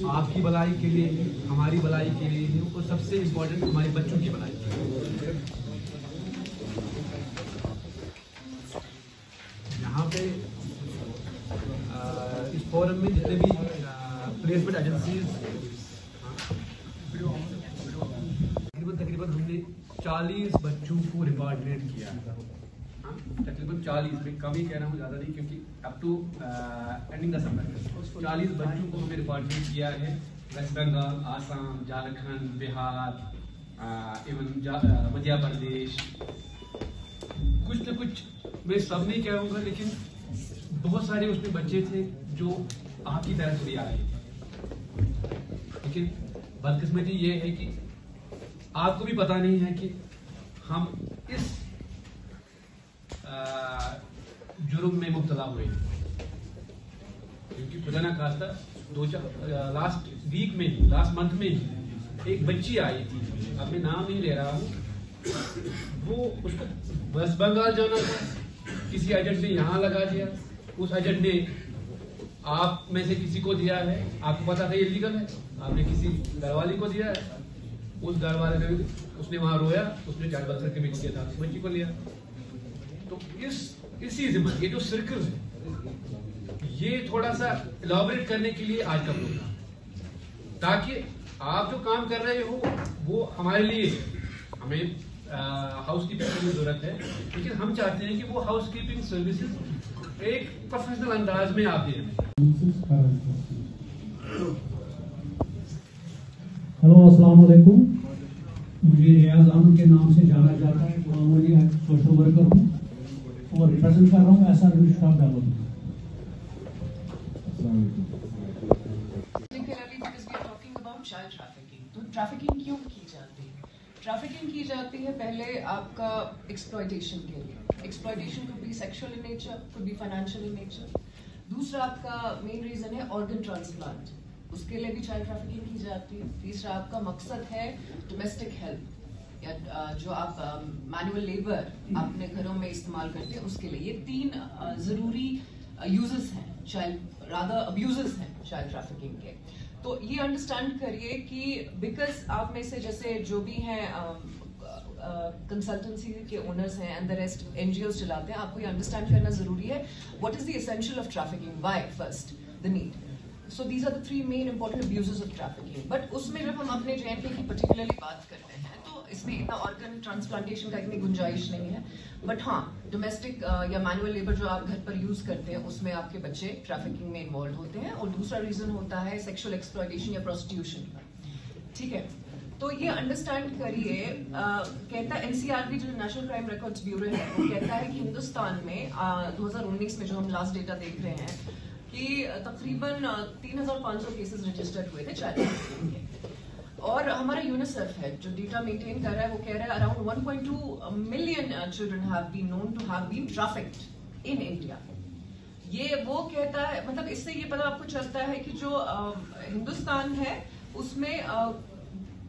آپ کی بھلائی کے لیے ہی، ہماری بھلائی کے لیے ہی، اور سب سے امپورٹنٹ ہمارے بچوں کی بھلائی کے لیے. یہاں پہ اس فورم میں جتنے بھی پلیسمنٹ ایجنسیز تقریباً ہم نے 40 بچوں کو ریپارٹریٹ کیا ہے. تقریباً 40 میں کم ہی کہہ رہا ہوں، زیادہ نہیں، کیونکہ اپ ٹو اینڈنگ دسمبر 40 بچوں کو ہمیں ریپارٹریٹ کیا ہے. ویسٹ بنگال، آسام، جھارکھنڈ، بہار، ایون مدھیہ پردیش. کچھ نہ کچھ میں سب نہیں کہوں گا، لیکن بہت سارے اس میں بچے تھے جو آپ کی طرف سے بھی آئے تھے. لیکن بدقسمتی یہ ہے کہ آپ کو بھی پتا نہیں ہے کہ ہم اس جرم میں مبتلا ہوئے ہیں. کیونکہ خدا نہ خواستہ لاسٹ ویک میں ہی، لاسٹ منتھ میں ہی ایک بچی آئی تھی، اب میں نام نہیں لے رہا ہوں، وہ اس کو ویسٹ بنگال جانا تھا، کسی ایجنٹ نے یہاں لگا دیا. اس ایجنٹ نے آپ میں سے کسی کو دیا ہے، آپ کو پتا تھا یہ لیگل ہے، آپ نے کسی گھر والی کو دیا ہے. اس گھر والے نے، اس نے وہاں رویا، اس نے چائلڈ ویلفیئر کمیٹی کے ساتھ بچی کو لیا. تو اسی ضمن یہ جو سرکل ہے، یہ تھوڑا سا الابریٹ کرنے کے لیے آج کا پروگرام، تاکہ آپ جو کام کر رہے ہو وہ ہمارے لیے، ہمیں ہاؤس کیپنگ کی ضرورت ہے، لیکن ہم چاہتے ہیں کہ وہ ہاؤس کیپنگ سروسز ایک پروفیشنل انداز میں آپ دیں. ہلو، السلام علیکم. مجھے ریاض احمد کے نام سے جانا جاتا ہے. معمولی سوشل ورکر ہوں اور ریپرزینٹ کر رہا ہوں ایسا اسٹاف ڈیولپمنٹ. Child trafficking. تو ٹریفکنگ کیوں کی جاتی ہے؟ ٹریفکنگ کی جاتی ہے پہلے آپ کا ایکسپلائٹیشن کے لیے. ایکسپلائٹیشن کو بھی سیکشل ان نیچر، کو بھی فائنینشیل ان نیچر. دوسرا آپ کا مین ریزن ہے آرگن ٹرانسپلانٹ، اس کے لیے بھی چائلڈ ٹریفکنگ کی جاتی ہے. تیسرا آپ کا مقصد ہے ڈومیسٹک ہیلپ، یا جو آپ مینوئل لیبر اپنے گھروں میں استعمال کرتے ہیں اس کے لیے. یہ 3 ضروری یوزز ہیں، چائلڈ رادر ابیوزز ہیں چائلڈ ٹریفکنگ کے. تو یہ انڈرسٹینڈ کریے کہ بیکاز آپ میں سے جیسے جو بھی ہیں کنسلٹنسی کے اونرز ہیں and the rest N G Os چلاتے ہیں، آپ کو یہ انڈرسٹینڈ کرنا ضروری ہے what is the essential of trafficking, why first the need. So these are the 3 main important abuses of trafficking. But اس میں جب ہم اپنے JNK کی particularly بات کرتے ہیں تو اس میں اتنا آرگن ٹرانسپلانٹیشن کا اتنی گنجائش نہیں ہے. بٹ ہاں، ڈومیسٹک یا مینوئل لیبر جو آپ گھر پر یوز کرتے ہیں اس میں آپ کے بچے ٹریفکنگ میں انوالو ہوتے ہیں. اور دوسرا ریزن ہوتا ہے سیکشل ایکسپلائٹیشن یا پروسٹیوشن کا. ٹھیک ہے، تو یہ انڈرسٹینڈ کریے. کہتا ہے NCRB جو نیشنل کرائم ریکارڈز بیورو ہے، وہ کہتا ہے کہ ہندوستان میں 2019 میں جو ہم لاسٹ ڈیٹا دیکھ رہے ہیں کہ تقریباً 3500 کیسز رجسٹرڈ ہوئے تھے چائلڈ ٹریفکنگ کے. اور ہمارا یونیسیف ہے جو ڈیٹا مینٹین کر رہا ہے، وہ کہہ رہا ہے around 1.2 million children have been known to have been trafficked in India. یہ وہ کہتا ہے، مطلب اس سے یہ پتہ آپ کو چلتا ہے کہ جو ہندوستان ہے اس میں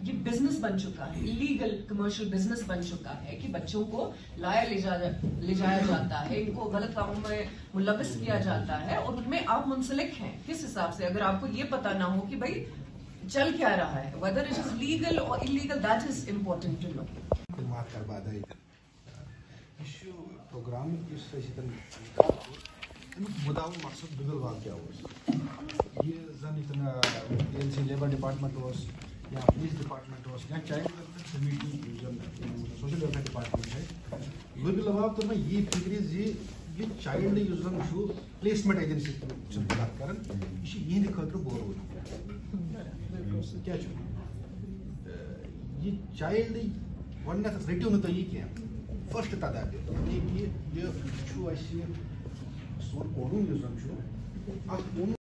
یہ بزنس بن چکا ہے، لیگل کمرشل بزنس بن چکا ہے کہ بچوں کو لے جایا جاتا ہے، ان کو غلط کاموں میں ملوث کیا جاتا ہے اور ان میں آپ منسلک ہیں. کس حساب سے؟ اگر آپ کو یہ پتا نہ ہو کہ بھائی چل کیا رہا ہے، whether it is legal or illegal, that is important to know. خدمات کربادہ یہ پروگرام مدعو مقصد بدل واقع کیا یہ زن اتنا لیبر ڈپارٹمنٹ یا پولیس ڈپارٹمنٹ یا child welfare committee social welfare department ہے لوگ لباب تو میں یہ فکر یہ چائلڈ اس زن پلیسمنٹ ایجنسی بات کر یہ خاطر بور کیا یہ چائلڈ گۄڈنیٚتھ رٔٹِو نہٕ تُہۍ یہِ کینٛہہ فٔسٹ تدابیر یعنی کہ یہ چھُ اَسہِ سون قونوٗن یُس زن چھُ اتھ قونوٗن